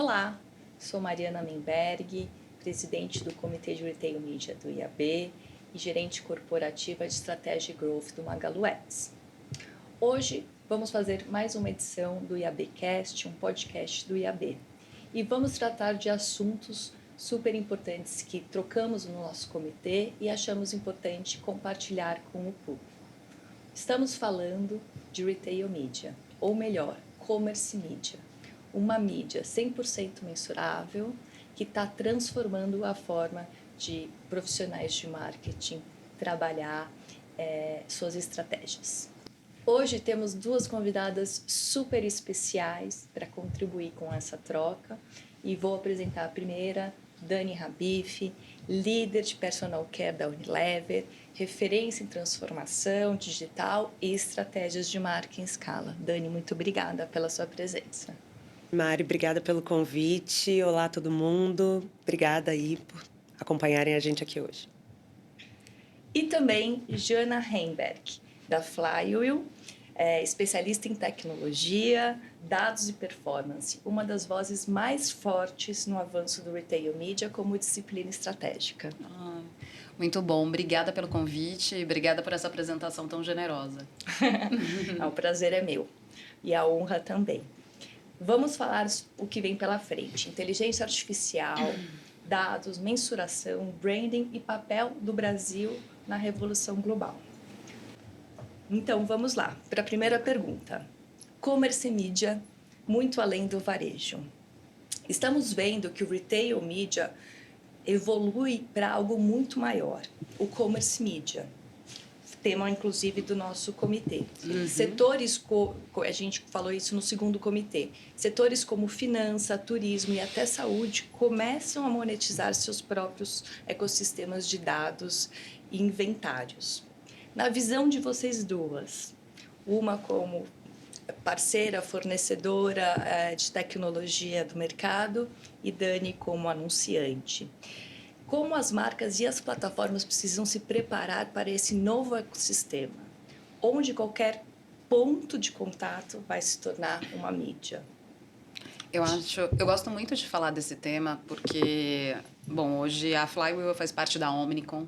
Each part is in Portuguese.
Olá, sou Mariana Menberg, presidente do Comitê de Retail Media do IAB e gerente corporativa de Estratégia e Growth do Magalu Ads. Hoje vamos fazer mais uma edição do IABcast, um podcast do IAB. E vamos tratar de assuntos super importantes que trocamos no nosso comitê e achamos importante compartilhar com o público. Estamos falando de Retail Media, ou melhor, Commerce Media. Uma mídia 100% mensurável que está transformando a forma de profissionais de marketing trabalhar suas estratégias. Hoje temos duas convidadas super especiais para contribuir com essa troca e vou apresentar a primeira, Dani Rabif, líder de Personal Care da Unilever, referência em transformação digital e estratégias de marca em escala. Dani, muito obrigada pela sua presença. Mari, obrigada pelo convite. Olá, todo mundo. Obrigada aí por acompanharem a gente aqui hoje. E também Jana Heimberg, da Flywheel, especialista em tecnologia, dados e performance, uma das vozes mais fortes no avanço do Retail Media como disciplina estratégica. Muito bom, obrigada pelo convite e obrigada por essa apresentação tão generosa. O prazer é meu e a honra também. Vamos falar o que vem pela frente: inteligência artificial, dados, mensuração, branding e papel do Brasil na revolução global. Então, vamos lá para a primeira pergunta. Commerce Media, muito além do varejo. Estamos vendo que o Retail Media evolui para algo muito maior, o Commerce Media, tema inclusive do nosso comitê. Setores, a gente falou isso no segundo comitê, setores como finança, turismo e até saúde começam a monetizar seus próprios ecossistemas de dados e inventários. Na visão de vocês duas, uma como parceira, fornecedora de tecnologia do mercado e Dani como anunciante, como as marcas e as plataformas precisam se preparar para esse novo ecossistema, onde qualquer ponto de contato vai se tornar uma mídia? Eu gosto muito de falar desse tema porque, bom, hoje a Flywheel faz parte da Omnicom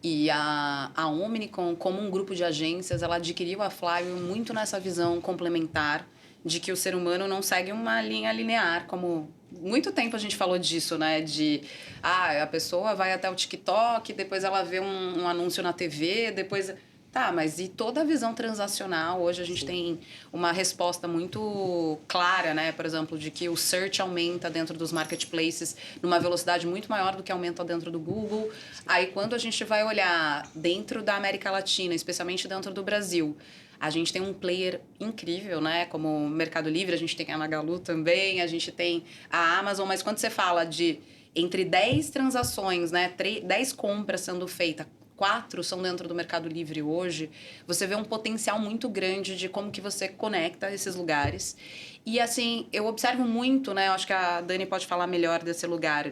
e a Omnicom, como um grupo de agências, ela adquiriu a Flywheel muito nessa visão complementar de que o ser humano não segue uma linha linear, como muito tempo a gente falou disso, né? De a pessoa vai até o TikTok, depois ela vê um anúncio na TV, depois... Tá, mas e toda a visão transacional? Hoje a gente tem uma resposta muito clara, né? Por exemplo, de que o search aumenta dentro dos marketplaces numa velocidade muito maior do que aumenta dentro do Google. Aí, quando a gente vai olhar dentro da América Latina, especialmente dentro do Brasil, a gente tem um player incrível, né? Como o Mercado Livre, a gente tem a Magalu também, a gente tem a Amazon. Mas quando você fala de entre 10 transações, né? 10 compras sendo feitas, 4 são dentro do Mercado Livre hoje, você vê um potencial muito grande de como que você conecta esses lugares. E, assim, eu observo muito, né? Eu acho que a Dani pode falar melhor desse lugar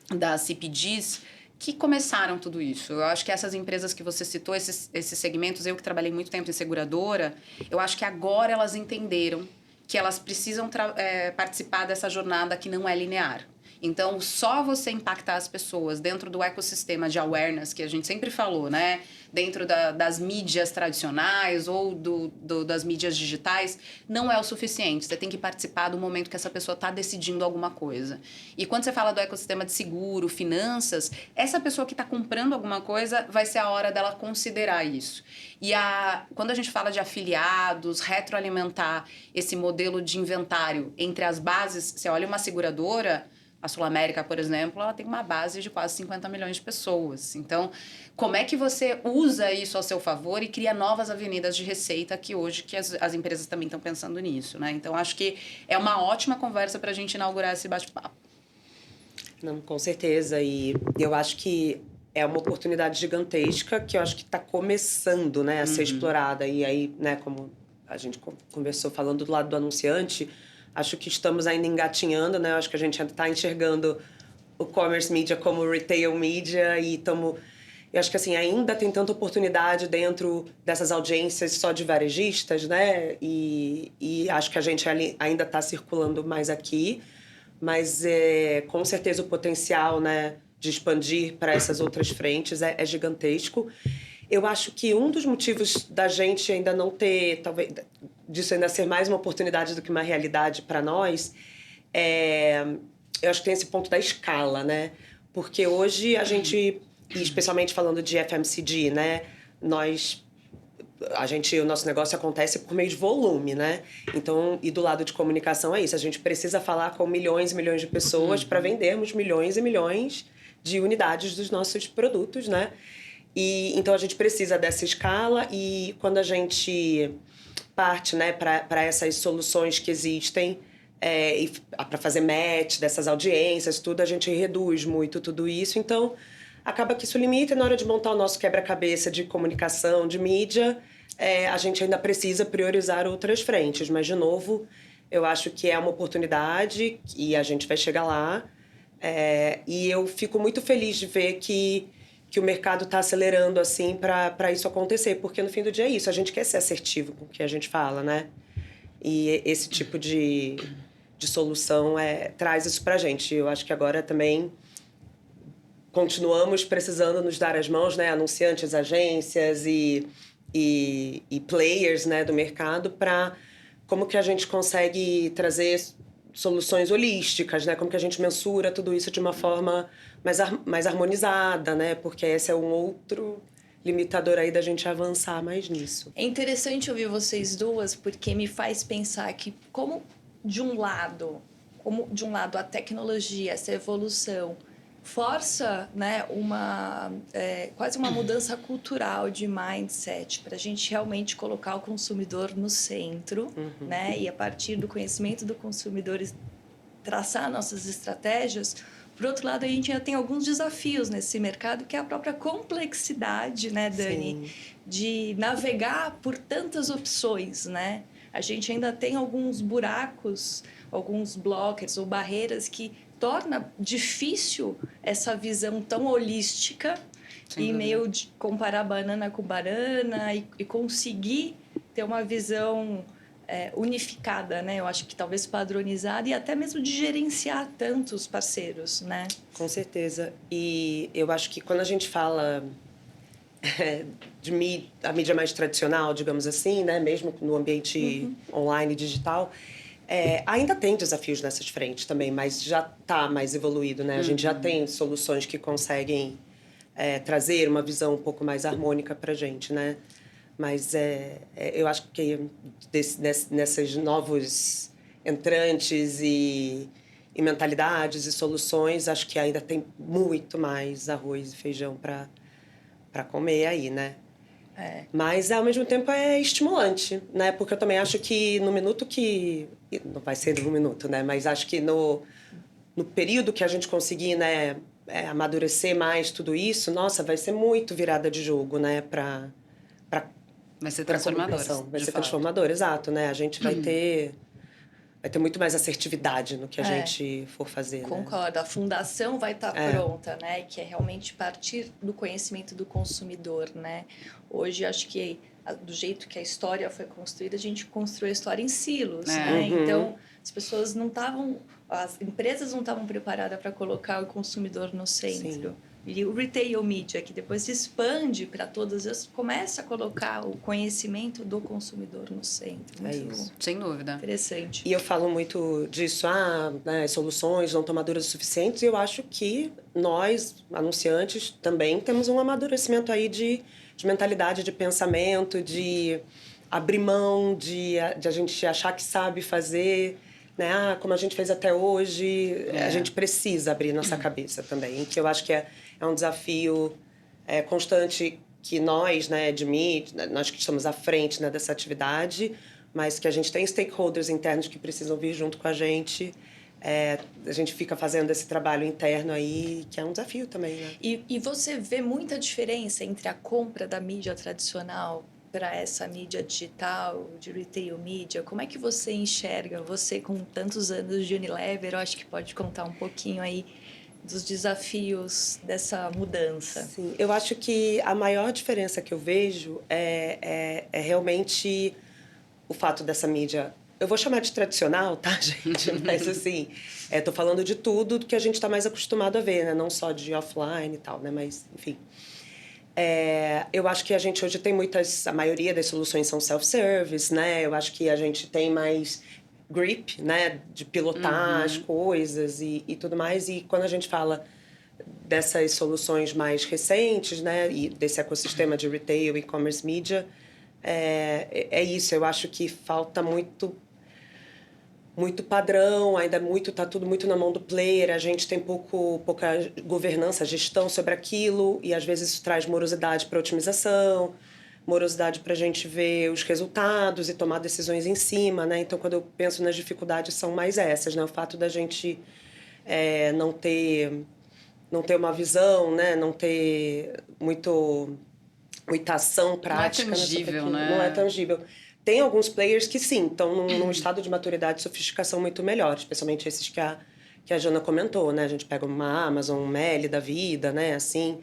das CPGs, que começaram tudo isso. Eu acho que essas empresas que você citou, esses segmentos, eu que trabalhei muito tempo em seguradora, eu acho que agora elas entenderam que elas precisam participar dessa jornada que não é linear. Então, só você impactar as pessoas dentro do ecossistema de awareness, que a gente sempre falou, né? Dentro das mídias tradicionais ou das mídias digitais, não é o suficiente. Você tem que participar do momento que essa pessoa está decidindo alguma coisa. E quando você fala do ecossistema de seguro, finanças, essa pessoa que está comprando alguma coisa, vai ser a hora dela considerar isso. E quando a gente fala de afiliados, retroalimentar esse modelo de inventário entre as bases, você olha uma seguradora... A Sul América, por exemplo, ela tem uma base de quase 50 milhões de pessoas. Então, como é que você usa isso a seu favor e cria novas avenidas de receita que hoje que as empresas também estão pensando nisso, né? Então, acho que é uma ótima conversa para a gente inaugurar esse bate-papo. Não, com certeza. E eu acho que é uma oportunidade gigantesca que eu acho que está começando, né, a ser explorada. E aí, né, como a gente conversou falando do lado do anunciante... Acho que estamos ainda engatinhando, né? Acho que a gente ainda está enxergando o commerce media como retail media e eu acho que assim, ainda tem tanta oportunidade dentro dessas audiências só de varejistas, né? E acho que a gente ainda está circulando mais aqui. mas com certeza o potencial, né, de expandir para essas outras frentes é gigantesco. Eu acho que um dos motivos da gente ainda não ter, talvez, disso ainda ser mais uma oportunidade do que uma realidade para nós, eu acho que tem esse ponto da escala, né? Porque hoje a gente, e especialmente falando de FMCG, né, o nosso negócio acontece por meio de volume, né? Então, e do lado de comunicação é isso. A gente precisa falar com milhões e milhões de pessoas para vendermos milhões e milhões de unidades dos nossos produtos, né? E então a gente precisa dessa escala, e quando a gente parte, né, para essas soluções que existem, para fazer match dessas audiências, tudo, a gente reduz muito tudo isso. Então, acaba que isso limita, e na hora de montar o nosso quebra-cabeça de comunicação, de mídia, a gente ainda precisa priorizar outras frentes. Mas, de novo, eu acho que é uma oportunidade e a gente vai chegar lá. E eu fico muito feliz de ver que o mercado está acelerando assim para isso acontecer, porque no fim do dia é isso, a gente quer ser assertivo com o que a gente fala, né? E esse tipo de solução traz isso para a gente. Eu acho que agora também continuamos precisando nos dar as mãos, né? Anunciantes, agências e players, né, do mercado, para como que a gente consegue trazer soluções holísticas, né? Como que a gente mensura tudo isso de uma forma mais harmonizada, né? Porque esse é um outro limitador aí da gente avançar mais nisso. É interessante ouvir vocês duas, porque me faz pensar que como de um lado a tecnologia, essa evolução força, né, quase uma mudança cultural de mindset para a gente realmente colocar o consumidor no centro, né, e a partir do conhecimento do consumidor traçar nossas estratégias. Por outro lado, a gente ainda tem alguns desafios nesse mercado, que é a própria complexidade, né, Dani? Sim. De navegar por tantas opções, né? A gente ainda tem alguns buracos, alguns blockers ou barreiras que torna difícil essa visão tão holística e meio de comparar banana com banana e conseguir ter uma visão unificada, né? Eu acho que talvez padronizada e até mesmo de gerenciar tantos parceiros, né? Com certeza. E eu acho que quando a gente fala a mídia mais tradicional, digamos assim, né? Mesmo no ambiente online digital, ainda tem desafios nessas frentes também, mas já está mais evoluído, né? A gente já tem soluções que conseguem trazer uma visão um pouco mais harmônica para a gente, né? Mas eu acho que nesses novos entrantes e mentalidades e soluções, acho que ainda tem muito mais arroz e feijão para comer aí, né? Mas, ao mesmo tempo, é estimulante, né? Porque eu também acho que no minuto que... Não vai ser no minuto, né? Mas acho que no período que a gente conseguir, né, amadurecer mais tudo isso, nossa, vai ser muito virada de jogo, né? Vai ser transformador. Vai ser transformador, exato, né? A gente vai ter muito mais assertividade no que a gente for fazer. Concordo. Né? A fundação vai estar pronta, né? Que é realmente partir do conhecimento do consumidor, né? Hoje, acho que do jeito que a história foi construída, a gente construiu a história em silos, né? Então, as pessoas não estavam... As empresas não estavam preparadas para colocar o consumidor no centro. Sim. E o retail media, que depois se expande para todas as... Começa a colocar o conhecimento do consumidor no centro. Muito isso. Sem dúvida. Interessante. E eu falo muito disso, né, as soluções não estão maduras o suficiente, e eu acho que nós, anunciantes, também temos um amadurecimento aí de mentalidade, de pensamento, de abrir mão, de a gente achar que sabe fazer... Né? Como a gente fez até hoje, a gente precisa abrir nossa cabeça também, que eu acho que é um desafio constante que nós, né, de mídia, nós que estamos à frente, né, dessa atividade, mas que a gente tem stakeholders internos que precisam vir junto com a gente. A gente fica fazendo esse trabalho interno aí, que é um desafio também. Né? E você vê muita diferença entre a compra da mídia tradicional para essa mídia digital, de retail media? Como é que você enxerga, você com tantos anos de Unilever, eu acho que pode contar um pouquinho aí dos desafios dessa mudança? Sim, eu acho que a maior diferença que eu vejo é realmente o fato dessa mídia eu vou chamar de tradicional, tá, gente? Mas, assim, tô falando de tudo que a gente está mais acostumado a ver, né? Não só de offline e tal, né? Mas, enfim. Eu acho que a gente hoje tem a maioria das soluções são self-service, né? Eu acho que a gente tem mais grip, né? De pilotar as coisas e tudo mais. E quando a gente fala dessas soluções mais recentes, né? E desse ecossistema de retail, e-commerce, media, é isso. Eu acho que falta muito padrão, ainda tá tudo muito na mão do player, a gente tem pouca governança, gestão sobre aquilo, e às vezes isso traz morosidade para otimização, morosidade para a gente ver os resultados e tomar decisões em cima, né? Então, quando eu penso nas dificuldades, são mais essas, né? O fato da gente não ter uma visão, né? Não ter muita ação prática. Não é tangível, né? Não é tangível. Tem alguns players que sim, estão num estado de maturidade e sofisticação muito melhor, especialmente esses que a Jana comentou, né? A gente pega uma Amazon, um Meli da vida, né? Assim,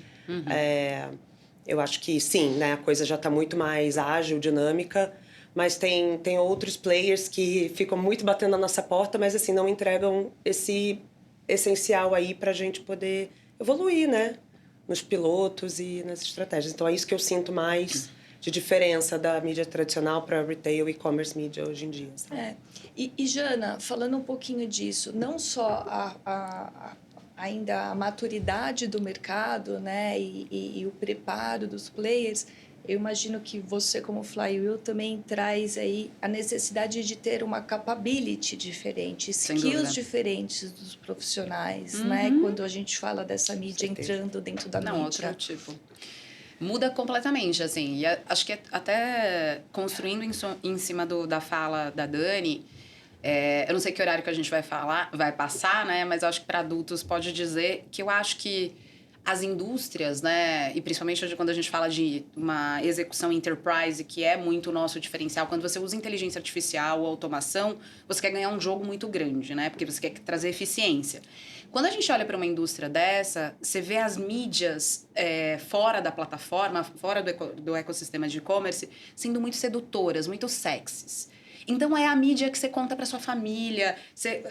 eu acho que sim, né? A coisa já está muito mais ágil, dinâmica, mas tem outros players que ficam muito batendo na nossa porta, mas assim, não entregam esse essencial aí para a gente poder evoluir, né? Nos pilotos e nas estratégias. Então, é isso que eu sinto mais de diferença da mídia tradicional para retail e e-commerce media hoje em dia. Sabe? E Jana, falando um pouquinho disso, não só ainda a maturidade do mercado, né, e o preparo dos players, eu imagino que você, como Flywheel, também traz aí a necessidade de ter uma capability diferente, skills diferentes dos profissionais, né, quando a gente fala dessa mídia entrando dentro da mídia. Não, outro tipo. Muda completamente, assim. E acho que até construindo em cima da fala da Dani, eu não sei que horário que a gente vai passar, né? Mas eu acho que para adultos pode dizer que eu acho que as indústrias, né? E principalmente hoje quando a gente fala de uma execução enterprise, que é muito o nosso diferencial, quando você usa inteligência artificial ou automação, você quer ganhar um jogo muito grande, né? Porque você quer trazer eficiência. Quando a gente olha para uma indústria dessa, você vê as mídias fora da plataforma, fora do ecossistema de e-commerce, sendo muito sedutoras, muito sexys. Então, é a mídia que você conta para sua família,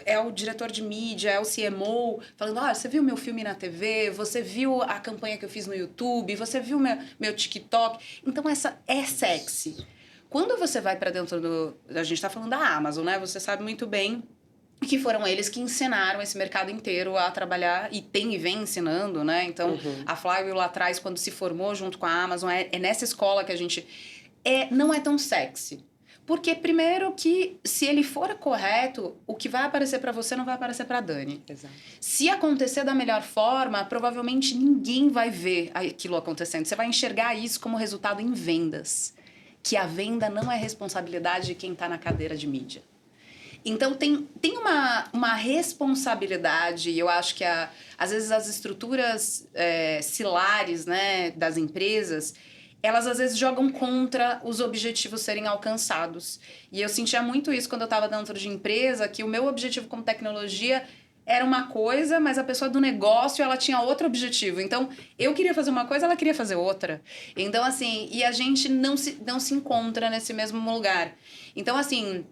é o diretor de mídia, é o CMO, falando, você viu meu filme na TV, você viu a campanha que eu fiz no YouTube, você viu meu TikTok. Então, essa é sexy. Quando você vai para dentro a gente está falando da Amazon, né? Você sabe muito bem que foram eles que ensinaram esse mercado inteiro a trabalhar e vem ensinando, né? Então, a Flywheel lá atrás, quando se formou junto com a Amazon, é nessa escola que a gente... não é tão sexy. Porque, primeiro, que se ele for correto, o que vai aparecer para você não vai aparecer para Dani. Exato. Se acontecer da melhor forma, provavelmente ninguém vai ver aquilo acontecendo. Você vai enxergar isso como resultado em vendas. Que a venda não é responsabilidade de quem está na cadeira de mídia. Então, tem uma responsabilidade, e eu acho que, às vezes, as estruturas cilares, né, das empresas, elas, às vezes, jogam contra os objetivos serem alcançados. E eu sentia muito isso quando eu estava dentro de empresa, que o meu objetivo como tecnologia era uma coisa, mas a pessoa do negócio, ela tinha outro objetivo. Então, eu queria fazer uma coisa, ela queria fazer outra. Então, assim, e a gente não se encontra nesse mesmo lugar. Então, assim...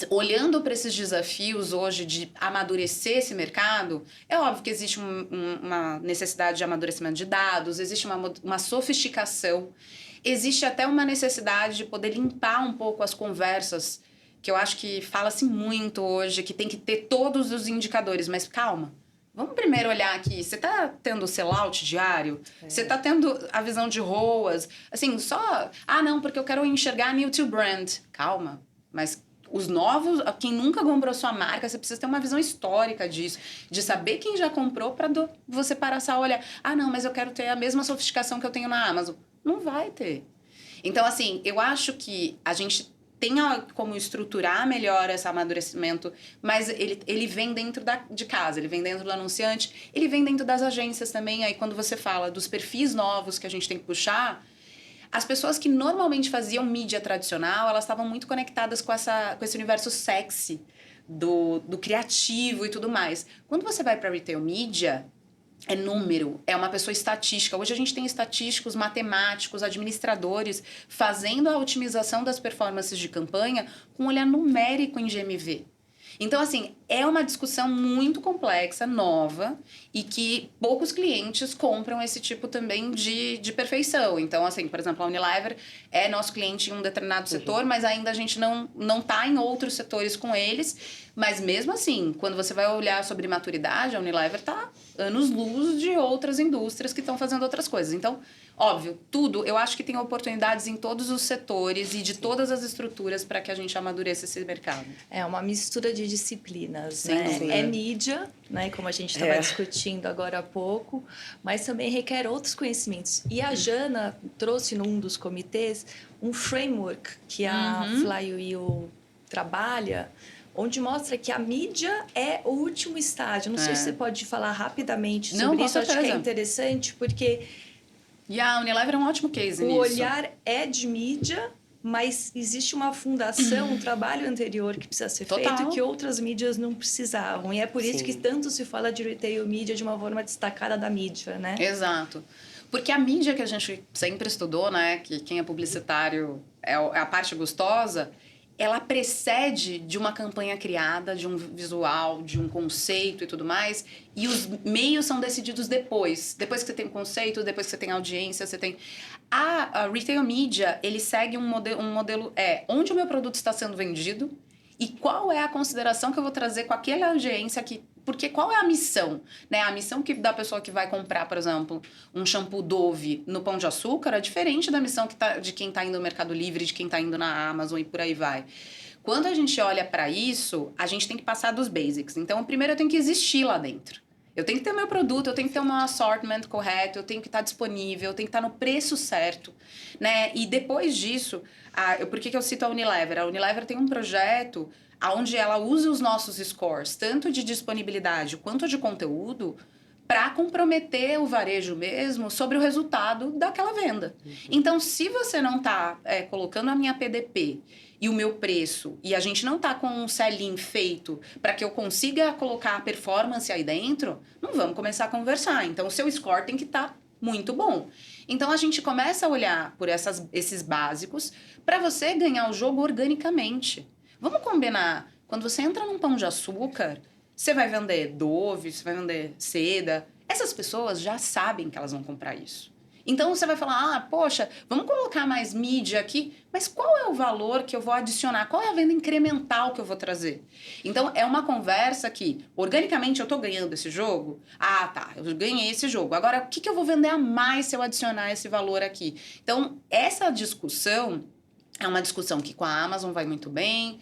Olhando para esses desafios hoje de amadurecer esse mercado, é óbvio que existe uma necessidade de amadurecimento de dados, existe uma sofisticação, existe até uma necessidade de poder limpar um pouco as conversas, que eu acho que fala-se muito hoje, que tem que ter todos os indicadores, mas calma. Vamos primeiro olhar aqui, você está tendo sellout diário? Você está tendo a visão de ROAS? Assim, não, porque eu quero enxergar new to brand. Calma, mas... Os novos, quem nunca comprou sua marca, você precisa ter uma visão histórica disso. De saber quem já comprou para você parar a olhar. Não, mas eu quero ter a mesma sofisticação que eu tenho na Amazon. Não vai ter. Então, assim, eu acho que a gente tem como estruturar melhor esse amadurecimento, mas ele vem dentro de casa, ele vem dentro do anunciante, ele vem dentro das agências também. Aí, quando você fala dos perfis novos que a gente tem que puxar... As pessoas que normalmente faziam mídia tradicional, elas estavam muito conectadas com esse universo sexy, do criativo e tudo mais. Quando você vai para retail media, é número, é uma pessoa estatística. Hoje a gente tem estatísticos, matemáticos, administradores fazendo a otimização das performances de campanha com um olhar numérico em GMV. Então, assim, é uma discussão muito complexa, nova, e que poucos clientes compram esse tipo também de perfeição. Então, assim, por exemplo, a Unilever é nosso cliente em um determinado setor, mas ainda a gente não tá em outros setores com eles. Mas mesmo assim, quando você vai olhar sobre maturidade, a Unilever tá anos-luz de outras indústrias que estão fazendo outras coisas. Então, óbvio, tudo, eu acho que tem oportunidades em todos os setores e de todas as estruturas para que a gente amadureça esse mercado. É uma mistura de disciplinas, Sem né? dúvida. É mídia, né? Como a gente estava discutindo agora há pouco, mas também requer outros conhecimentos. E a Jana trouxe num dos comitês um framework que a Flywheel trabalha, onde mostra que a mídia é o último estágio. Não sei se você pode falar rapidamente sobre isso. Acho que é interessante, porque... E a Unilever é um ótimo case nisso. O olhar é de mídia, mas existe uma fundação, um trabalho anterior que precisa ser feito que outras mídias não precisavam. E é por isso que tanto se fala de retail media de uma forma destacada da mídia, né? Exato. Porque a mídia que a gente sempre estudou, né, que quem é publicitário é a parte gostosa, ela precede de uma campanha criada, de um visual, de um conceito e tudo mais, e os meios são decididos depois. Depois que você tem um conceito, depois que você tem audiência, você tem... A retail media, ele segue um modelo onde o meu produto está sendo vendido e qual é a consideração que eu vou trazer com aquela audiência que... Porque qual é a missão? Né? A missão da pessoa que vai comprar, por exemplo, um shampoo Dove no Pão de Açúcar é diferente da missão de quem está indo no Mercado Livre, de quem está indo na Amazon e por aí vai. Quando a gente olha para isso, a gente tem que passar dos basics. Então, primeiro eu tenho que existir lá dentro. Eu tenho que ter o meu produto, eu tenho que ter um assortment correto, eu tenho que estar disponível, eu tenho que estar no preço certo, né? E depois disso, por que eu cito a Unilever? A Unilever tem um projeto onde ela usa os nossos scores, tanto de disponibilidade quanto de conteúdo, para comprometer o varejo mesmo sobre o resultado daquela venda. Então, se você não está colocando a minha PDP e o meu preço, e a gente não está com um sell-in feito para que eu consiga colocar a performance aí dentro, não vamos começar a conversar. Então, o seu score tem que estar muito bom. Então, a gente começa a olhar por esses básicos para você ganhar o jogo organicamente. Vamos combinar, quando você entra num Pão de Açúcar, você vai vender Dove, você vai vender seda. Essas pessoas já sabem que elas vão comprar isso. Então, você vai falar, poxa, vamos colocar mais mídia aqui, mas qual é o valor que eu vou adicionar? Qual é a venda incremental que eu vou trazer? Então, é uma conversa que, organicamente, eu estou ganhando esse jogo? Tá, eu ganhei esse jogo. Agora, o que eu vou vender a mais se eu adicionar esse valor aqui? Então, essa discussão... É uma discussão que com a Amazon vai muito bem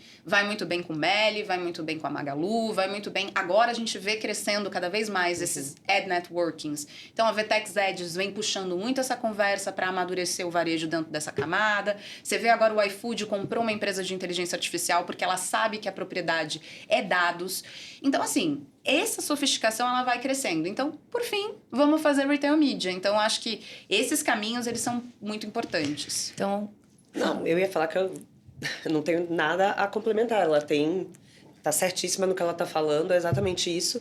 com o Meli, vai muito bem com a Magalu, vai muito bem... Agora a gente vê crescendo cada vez mais esses ad networkings. Então a Vetex Ads vem puxando muito essa conversa para amadurecer o varejo dentro dessa camada. Você vê agora o iFood comprou uma empresa de inteligência artificial porque ela sabe que a propriedade é dados. Então, assim, essa sofisticação ela vai crescendo. Então, por fim, vamos fazer retail media. Então, acho que esses caminhos eles são muito importantes. Então... Não, eu ia falar que eu não tenho nada a complementar. Ela tá certíssima no que ela tá falando, é exatamente isso.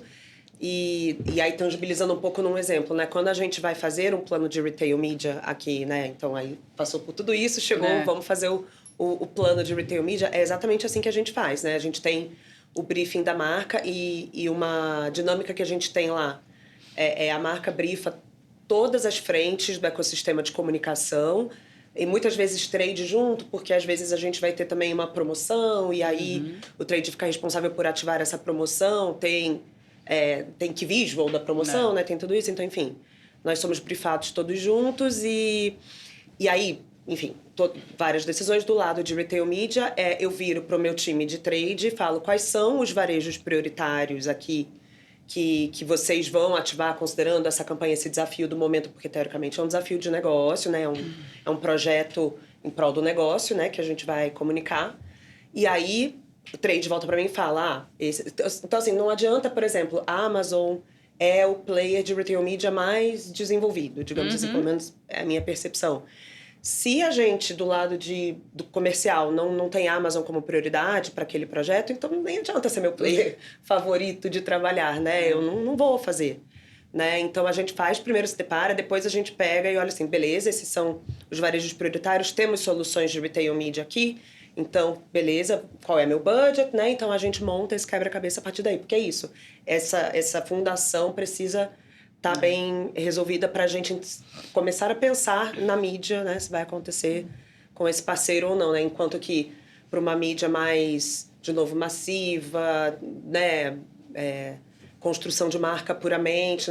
E aí, tangibilizando um pouco num exemplo, né? Quando a gente vai fazer um plano de retail media aqui, né? Então, aí passou por tudo isso, chegou, vamos fazer o plano de retail media. É exatamente assim que a gente faz, né? A gente tem o briefing da marca e uma dinâmica que a gente tem lá. A marca briefa todas as frentes do ecossistema de comunicação, e muitas vezes trade junto, porque às vezes a gente vai ter também uma promoção, e aí o trade fica responsável por ativar essa promoção, tem que visual da promoção, né? Tem tudo isso, então, enfim, nós somos briefados todos juntos, e aí, enfim, várias decisões do lado de retail media, eu viro pro meu time de trade e falo quais são os varejos prioritários aqui que vocês vão ativar considerando essa campanha, esse desafio do momento, porque teoricamente é um desafio de negócio, né? É um projeto em prol do negócio, né? Que a gente vai comunicar. E aí o trade volta para mim e fala, então assim, não adianta, por exemplo, a Amazon é o player de retail media mais desenvolvido, digamos assim, pelo menos é a minha percepção. Se a gente, do lado do comercial, não tem Amazon como prioridade para aquele projeto, então nem adianta ser meu player favorito de trabalhar, né? Eu não vou fazer. né? Então, a gente faz, primeiro se depara, depois a gente pega e olha assim, beleza, esses são os varejos prioritários, temos soluções de retail media aqui, então, beleza, qual é meu budget, né? Então, a gente monta esse quebra-cabeça a partir daí, porque é isso, essa fundação precisa estar bem resolvida para a gente começar a pensar na mídia, né? Se vai acontecer com esse parceiro ou não, né? Enquanto que para uma mídia mais, de novo, massiva, né? Construção de marca puramente,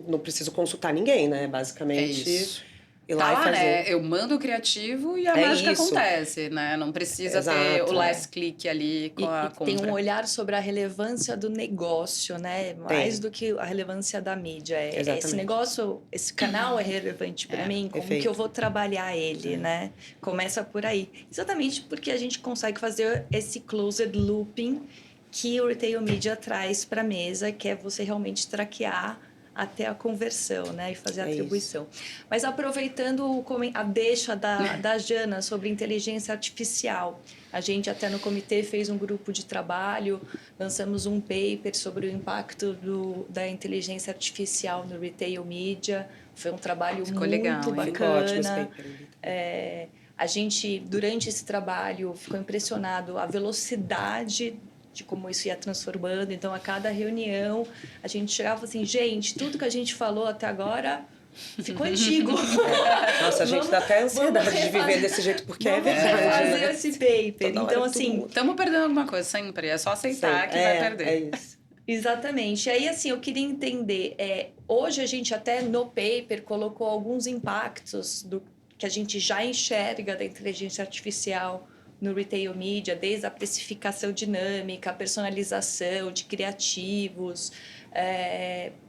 não preciso consultar ninguém, né? Basicamente, ir lá e fazer. Né? Eu mando o criativo e a mágica acontece, né? Não precisa ter o last click ali com a compra. Tem um olhar sobre a relevância do negócio, né? Mais do que a relevância da mídia. Esse negócio, esse canal é relevante para mim, como que eu vou trabalhar ele, né? Começa por aí. Exatamente porque a gente consegue fazer esse closed looping que o Retail Media traz para a mesa, que é você realmente traquear até a conversão, né? E fazer a atribuição. Mas aproveitando a deixa da Jana sobre inteligência artificial, a gente até no comitê fez um grupo de trabalho, lançamos um paper sobre o impacto da inteligência artificial no Retail Media. Foi um trabalho muito bacana. Ficou ótimo esse paper. A gente, durante esse trabalho, ficou impressionado a velocidade de como isso ia transformando. Então, a cada reunião, a gente chegava assim, gente, tudo que a gente falou até agora ficou antigo. Nossa, a gente dá até ansiedade de viver desse jeito, porque é verdade. Fazer esse paper. Então, assim... Estamos perdendo alguma coisa sempre. É só aceitar que vai perder. É isso. Exatamente. E aí, assim, eu queria entender... hoje, a gente até no paper colocou alguns impactos que a gente já enxerga da inteligência artificial no Retail Media, desde a precificação dinâmica, a personalização de criativos.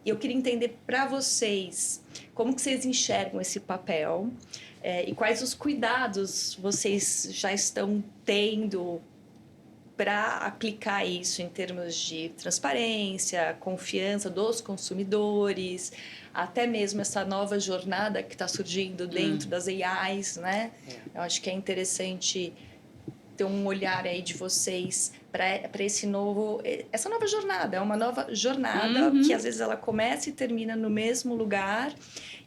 Eu queria entender para vocês como que vocês enxergam esse papel e quais os cuidados vocês já estão tendo para aplicar isso em termos de transparência, confiança dos consumidores, até mesmo essa nova jornada que está surgindo dentro das AIs, né? Eu acho que é interessante ter um olhar aí de vocês para essa nova jornada. É uma nova jornada que às vezes ela começa e termina no mesmo lugar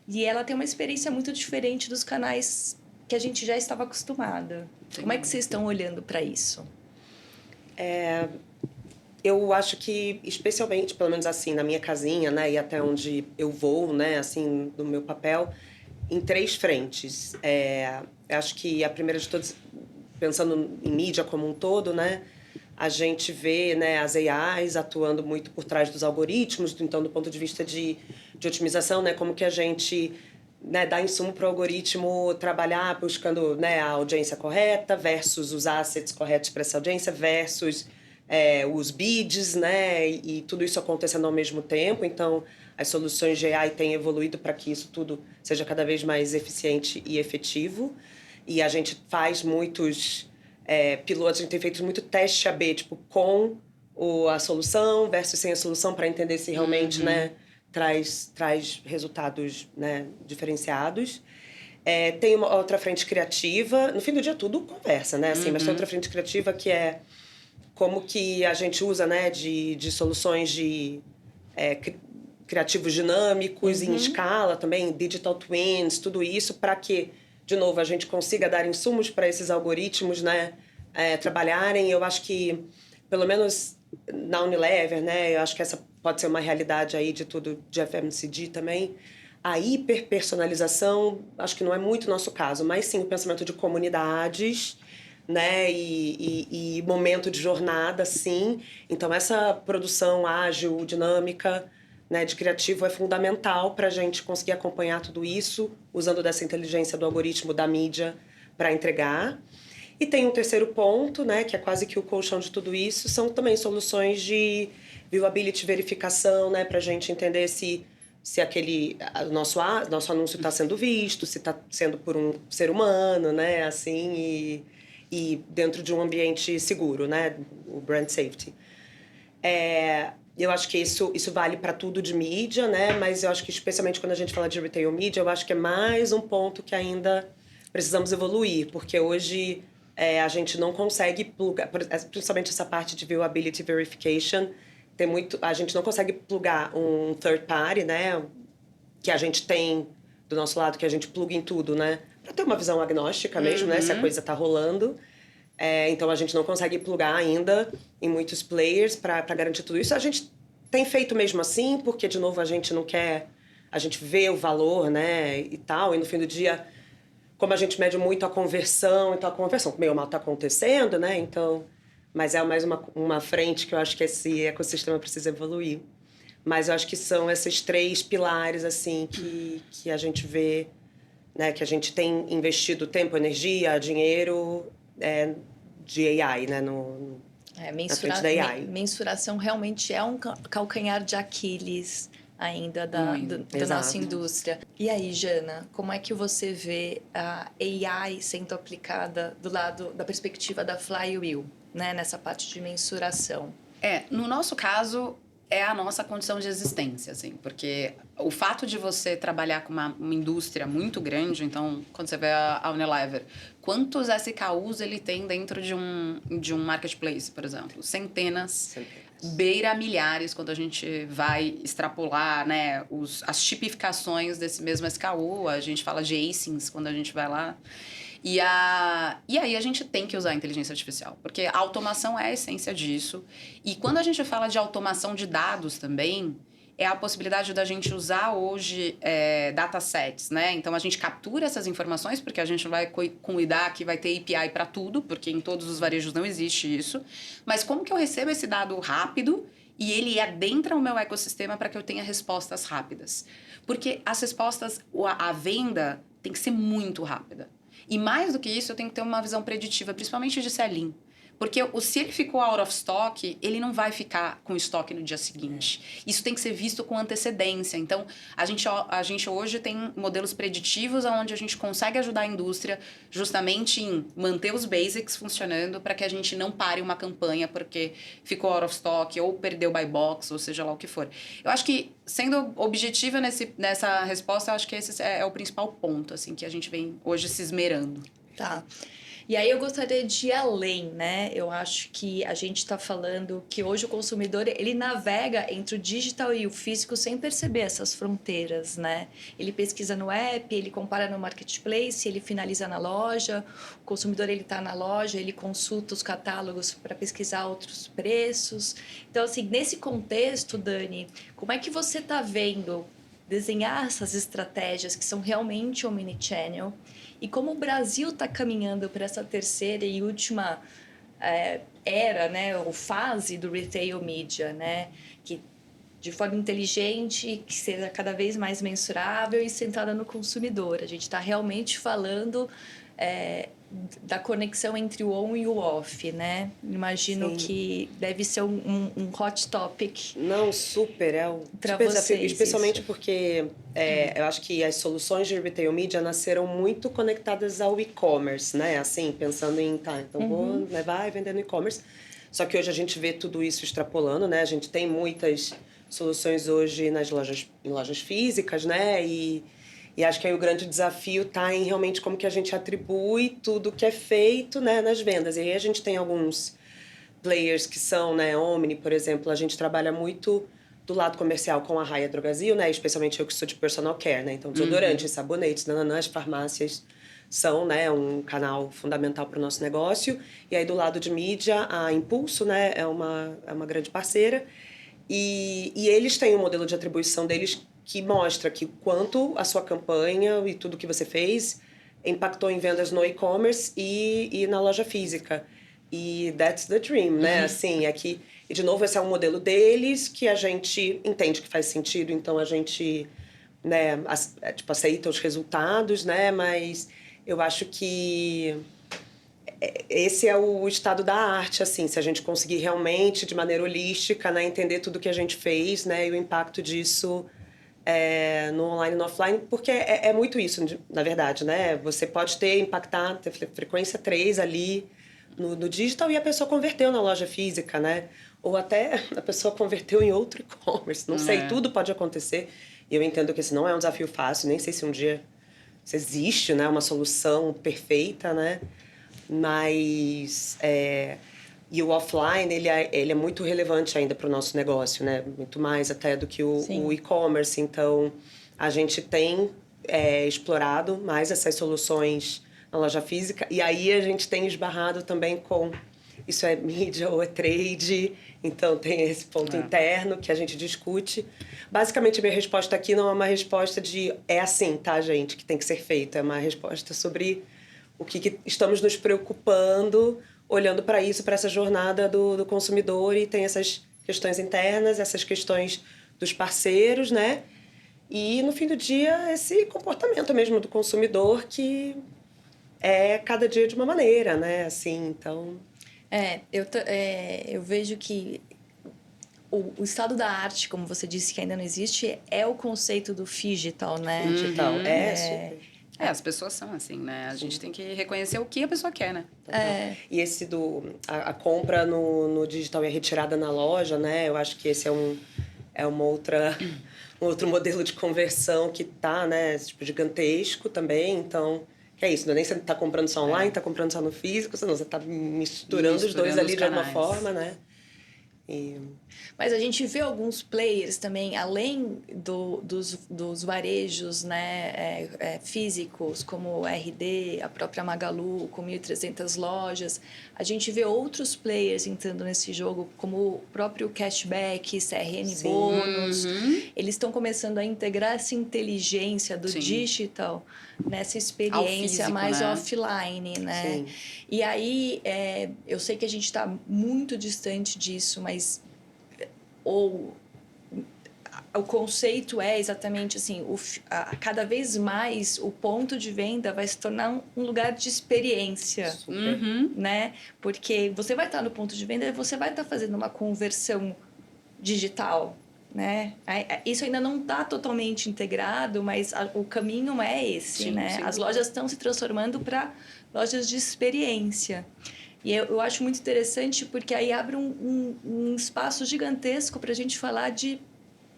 e ela tem uma experiência muito diferente dos canais que a gente já estava acostumada. Como é que vocês estão olhando para isso? Eu acho que, especialmente, pelo menos assim, na minha casinha, né, e até onde eu vou, né, assim, no meu papel, em 3 frentes. Eu acho que a primeira de todas, pensando em mídia como um todo, né, a gente vê, né, as AIs atuando muito por trás dos algoritmos, então, do ponto de vista de otimização, né, como que a gente, né, dá insumo para o algoritmo trabalhar buscando, né, a audiência correta versus os assets corretos para essa audiência versus os bids, né, e tudo isso acontecendo ao mesmo tempo. Então, as soluções de AI têm evoluído para que isso tudo seja cada vez mais eficiente e efetivo. E a gente faz muitos pilotos, a gente tem feito muito teste AB, tipo, com a solução versus sem a solução, para entender se realmente, né, traz resultados, né, diferenciados. Tem uma outra frente criativa. No fim do dia, tudo conversa, né? Assim, mas tem outra frente criativa que é como que a gente usa, né, de soluções de criativos dinâmicos em escala também, digital twins, tudo isso, para que, de novo, a gente consiga dar insumos para esses algoritmos, né, trabalharem. Eu acho que, pelo menos na Unilever, né, eu acho que essa pode ser uma realidade aí de tudo de FMCG também. A hiperpersonalização, acho que não é muito nosso caso, mas sim o pensamento de comunidades, né, e momento de jornada, sim. Então, essa produção ágil, dinâmica, né, de criativo é fundamental para a gente conseguir acompanhar tudo isso, usando dessa inteligência do algoritmo da mídia para entregar. E tem um terceiro ponto, né, que é quase que o colchão de tudo isso, são também soluções de viewability, verificação, né, para a gente entender se aquele nosso anúncio está sendo visto, se está sendo por um ser humano, né, assim, e dentro de um ambiente seguro, né, o brand safety. Eu acho que isso vale para tudo de mídia, né, mas eu acho que especialmente quando a gente fala de retail media, eu acho que é mais um ponto que ainda precisamos evoluir, porque hoje a gente não consegue plugar, principalmente essa parte de viewability verification, a gente não consegue plugar um third party, né? Que a gente tem do nosso lado, que a gente pluga em tudo, né? Para ter uma visão agnóstica mesmo, né? Se a coisa tá rolando. Então, a gente não consegue plugar ainda em muitos players para garantir tudo isso. A gente tem feito mesmo assim, porque, de novo, a gente não quer... A gente vê o valor, né? E tal. E, no fim do dia, como a gente mede muito a conversão, então a conversão meio mal tá acontecendo, né? Então... Mas é mais uma frente que eu acho que esse ecossistema precisa evoluir. Mas eu acho que são esses 3 pilares, assim, que a gente vê, né? Que a gente tem investido tempo, energia, dinheiro de AI, né? Na frente da AI. Mensuração realmente é um calcanhar de Aquiles ainda da nossa indústria. E aí, Jana, como é que você vê a AI sendo aplicada do lado da perspectiva da Flywheel, né, nessa parte de mensuração? No nosso caso, é a nossa condição de existência, assim, porque o fato de você trabalhar com uma indústria muito grande, então, quando você vê a Unilever, quantos SKUs ele tem dentro de um marketplace, por exemplo? Centenas. Beira milhares quando a gente vai extrapolar, né, as tipificações desse mesmo SKU, a gente fala de ASINs quando a gente vai lá. E aí a gente tem que usar a inteligência artificial, porque a automação é a essência disso. E quando a gente fala de automação de dados também, é a possibilidade da gente usar hoje datasets, né? Então, a gente captura essas informações, porque a gente vai cuidar que vai ter API para tudo, porque em todos os varejos não existe isso. Mas como que eu recebo esse dado rápido e ele adentra o meu ecossistema para que eu tenha respostas rápidas? Porque as respostas, a venda tem que ser muito rápida. E mais do que isso, eu tenho que ter uma visão preditiva, principalmente de sell-in. Porque se ele ficou out of stock, ele não vai ficar com estoque no dia seguinte. Isso tem que ser visto com antecedência. Então, a gente hoje tem modelos preditivos onde a gente consegue ajudar a indústria justamente em manter os basics funcionando para que a gente não pare uma campanha porque ficou out of stock ou perdeu buy box, ou seja lá o que for. Eu acho que, sendo objetiva nessa resposta, eu acho que esse é o principal ponto assim, que a gente vem hoje se esmerando. Tá. E aí eu gostaria de ir além, né? Eu acho que a gente está falando que hoje o consumidor, ele navega entre o digital e o físico sem perceber essas fronteiras, né? Ele pesquisa no app, ele compara no marketplace, ele finaliza na loja, o consumidor ele está na loja, ele consulta os catálogos para pesquisar outros preços. Então, assim, nesse contexto, Dani, como é que você está vendo desenhar essas estratégias que são realmente omnichannel? E como o Brasil está caminhando para essa terceira e última era, né, ou fase do retail media, né, que de forma inteligente, que seja cada vez mais mensurável e centrada no consumidor. A gente está realmente falando da conexão entre o on e o off, né? Imagino Sim. que deve ser um hot topic. Não, super. É um pra super vocês, desafio, especialmente isso. porque eu acho que as soluções de retail media nasceram muito conectadas ao e-commerce, né? Assim, pensando em, então vou levar e vender no e-commerce. Só que hoje a gente vê tudo isso extrapolando, né? A gente tem muitas soluções hoje em lojas físicas, né? E acho que aí o grande desafio está em realmente como que a gente atribui tudo que é feito, né, nas vendas. E aí a gente tem alguns players que são, né, Omni, por exemplo, a gente trabalha muito do lado comercial com a Raia Drogasil, né, especialmente eu que sou de personal care, né, então desodorantes, sabonetes, as farmácias são, né, um canal fundamental para o nosso negócio. E aí do lado de mídia, a Impulso, né, é uma grande parceira. E eles têm um modelo de atribuição deles que mostra que quanto a sua campanha e tudo que você fez impactou em vendas no e-commerce e na loja física. E that's the dream, né? Assim, aqui, e de novo, esse é um modelo deles que a gente entende que faz sentido, então a gente, né, aceita os resultados, né? Mas eu acho que esse é o estado da arte, assim, se a gente conseguir realmente, de maneira holística, né, entender tudo que a gente fez, né, e o impacto disso no online e no offline, porque é muito isso, na verdade, né? Você pode ter frequência 3 ali no digital e a pessoa converteu na loja física, né? Ou até a pessoa converteu em outro e-commerce, não sei, tudo pode acontecer. E eu entendo que esse não é um desafio fácil, nem sei se um dia se existe, né, uma solução perfeita, né? Mas E o offline, ele é muito relevante ainda para o nosso negócio, né? Muito mais até do que o e-commerce. Então, a gente tem explorado mais essas soluções na loja física. E aí, a gente tem esbarrado também com... Isso é mídia ou é trade? Então, tem esse ponto interno que a gente discute. Basicamente, a minha resposta aqui não é uma resposta de... É assim, tá, gente? Que tem que ser feito. É uma resposta sobre o que estamos nos preocupando... olhando para isso, para essa jornada do consumidor, e tem essas questões internas, essas questões dos parceiros, né? E, no fim do dia, esse comportamento mesmo do consumidor que é cada dia de uma maneira, né? Assim, então... Eu vejo que o estado da arte, como você disse, que ainda não existe, é o conceito do digital, né? Digital, super... as pessoas são assim, né? A gente tem que reconhecer o que a pessoa quer, né? E esse a compra no digital e a retirada na loja, né? Eu acho que esse é um outro modelo de conversão que tá, né? Tipo, gigantesco também. Então, que é isso. Não é nem você tá comprando só online, tá comprando só no físico, senão você tá misturando os dois ali de alguma forma, né? Mas a gente vê alguns players também, além dos varejos, né, físicos, como o RD, a própria Magalu, com 1.300 lojas. A gente vê outros players entrando nesse jogo, como o próprio Cashback, CRN Bônus. Eles estão começando a integrar essa inteligência do digital nessa experiência físico, mais né? offline, né? Sim. E aí, eu sei que a gente está muito distante disso, mas o conceito é exatamente assim, cada vez mais o ponto de venda vai se tornar um lugar de experiência, né? Porque você vai estar no ponto de venda e você vai estar fazendo uma conversão digital, né? Isso ainda não está totalmente integrado, mas o caminho é esse, né? As lojas estão se transformando para lojas de experiência. E eu acho muito interessante porque aí abre um espaço gigantesco para a gente falar de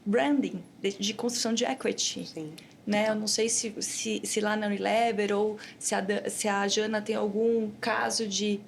branding, de construção de equity. Sim. Né? Eu não sei se lá na Unilever ou se a Jana tem algum caso de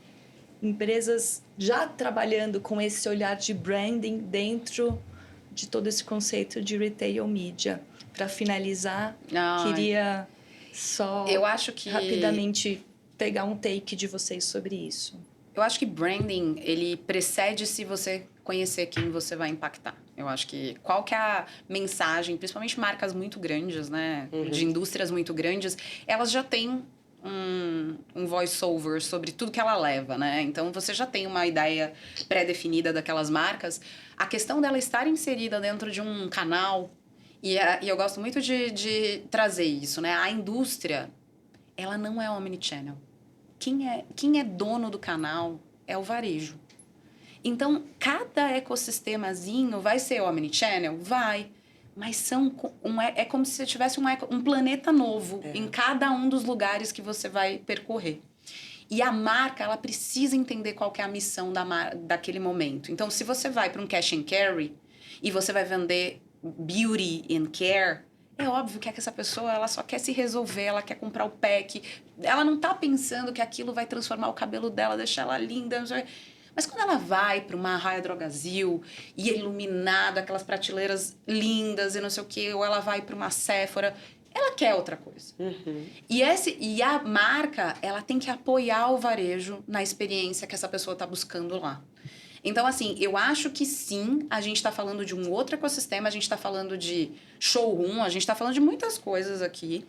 empresas já trabalhando com esse olhar de branding dentro de todo esse conceito de retail media. Para finalizar, queria só eu acho que... rapidamente pegar um take de vocês sobre isso. Eu acho que branding, ele precede se você conhecer quem você vai impactar. Eu acho que qual que é a mensagem, principalmente marcas muito grandes, né? De indústrias muito grandes, elas já têm um voice-over sobre tudo que ela leva, né? Então, você já tem uma ideia pré-definida daquelas marcas. A questão dela estar inserida dentro de um canal, e eu gosto muito de trazer isso, né? A indústria, ela não é omnichannel. Quem é dono do canal é o varejo. Então, cada ecossistemazinho vai ser omnichannel? Vai. Mas é como se você tivesse um planeta novo em cada um dos lugares que você vai percorrer. E a marca, ela precisa entender qual que é a missão daquele momento. Então, se você vai para um cash and carry e você vai vender beauty and care, é óbvio que essa pessoa ela só quer se resolver, ela quer comprar o pack. Ela não tá pensando que aquilo vai transformar o cabelo dela, deixar ela linda. Não sei. Mas quando ela vai para uma Raia Drogasil e é iluminado, aquelas prateleiras lindas e não sei o quê, ou ela vai para uma Sephora, ela quer outra coisa. E a marca, ela tem que apoiar o varejo na experiência que essa pessoa tá buscando lá. Então, assim, eu acho que sim, a gente está falando de um outro ecossistema, a gente está falando de showroom, a gente está falando de muitas coisas aqui,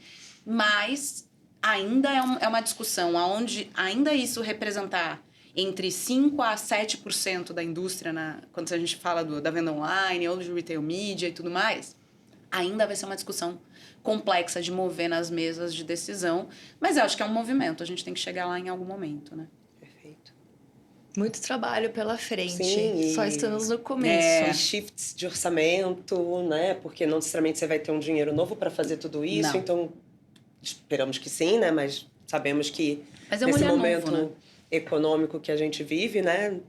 mas ainda é uma discussão onde ainda isso representar entre 5% a 7% da indústria, quando a gente fala da venda online ou de retail media e tudo mais, ainda vai ser uma discussão complexa de mover nas mesas de decisão, mas eu acho que é um movimento, a gente tem que chegar lá em algum momento, né? Muito trabalho pela frente. Sim, só estamos no começo. Shifts de orçamento, né? Porque não necessariamente você vai ter um dinheiro novo para fazer tudo isso. Não. Então, esperamos que sim, né? Mas sabemos que nesse momento novo, né? Econômico que a gente vive, né?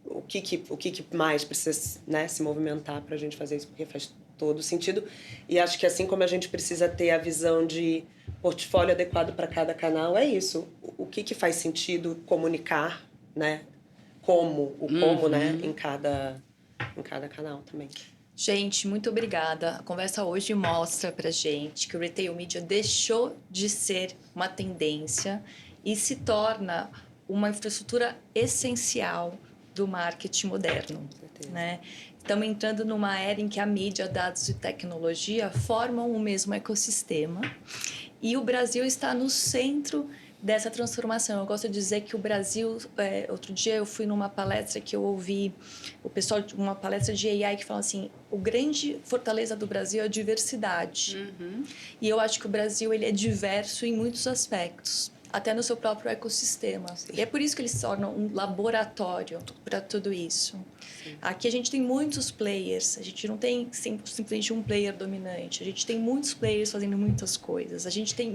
O que mais precisa, né, se movimentar para a gente fazer isso, porque faz todo sentido. E acho que assim como a gente precisa ter a visão de portfólio adequado para cada canal, é isso. O que faz sentido comunicar, né, como, né, em cada canal também. Gente, muito obrigada. A conversa hoje mostra pra gente que o retail media deixou de ser uma tendência e se torna uma infraestrutura essencial do marketing moderno, né? Estamos entrando numa era em que a mídia, dados e tecnologia formam o mesmo ecossistema e o Brasil está no centro dessa transformação. Eu gosto de dizer que o Brasil... outro dia eu fui numa palestra que eu ouvi o pessoal, uma palestra de AI que fala assim, o grande fortaleza do Brasil é a diversidade. E eu acho que o Brasil ele é diverso em muitos aspectos, até no seu próprio ecossistema. Sim. E é por isso que ele se torna um laboratório para tudo isso. Sim. Aqui a gente tem muitos players, a gente não tem simplesmente um player dominante, a gente tem muitos players fazendo muitas coisas, a gente tem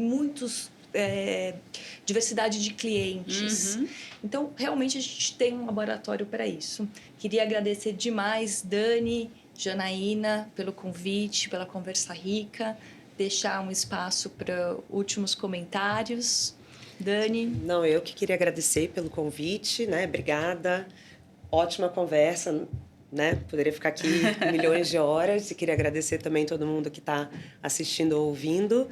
diversidade de clientes. Então, realmente, a gente tem um laboratório para isso. Queria agradecer demais, Dani, Janaína, pelo convite, pela conversa rica. Deixar um espaço para últimos comentários. Dani? Não, eu que queria agradecer pelo convite, né? Obrigada. Ótima conversa, né? Poderia ficar aqui milhões de horas. E queria agradecer também todo mundo que está assistindo ou ouvindo.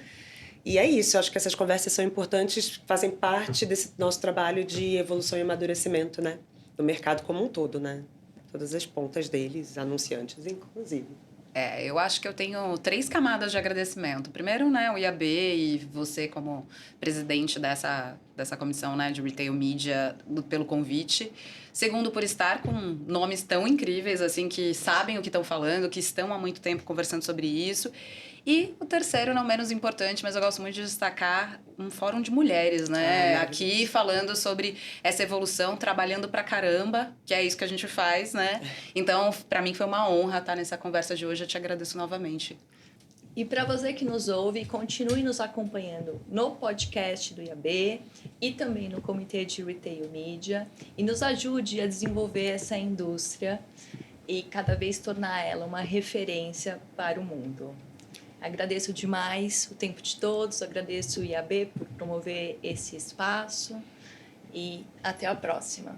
E é isso, eu acho que essas conversas são importantes, fazem parte desse nosso trabalho de evolução e amadurecimento, né? Do mercado como um todo, né? Todas as pontas deles, anunciantes, inclusive. Eu acho que eu tenho 3 camadas de agradecimento. Primeiro, né, o IAB e você como presidente dessa comissão, né, de Retail Media, pelo convite. Segundo, por estar com nomes tão incríveis, assim, que sabem o que estão falando, que estão há muito tempo conversando sobre isso. E o terceiro, não menos importante, mas eu gosto muito de destacar um fórum de mulheres, né? Aqui falando sobre essa evolução, trabalhando pra caramba, que é isso que a gente faz, né? Então, para mim foi uma honra estar nessa conversa de hoje. Eu te agradeço novamente. E para você que nos ouve, continue nos acompanhando no podcast do IAB e também no Comitê de Retail Media e nos ajude a desenvolver essa indústria e cada vez tornar ela uma referência para o mundo. Agradeço demais o tempo de todos, agradeço o IAB por promover esse espaço e até a próxima.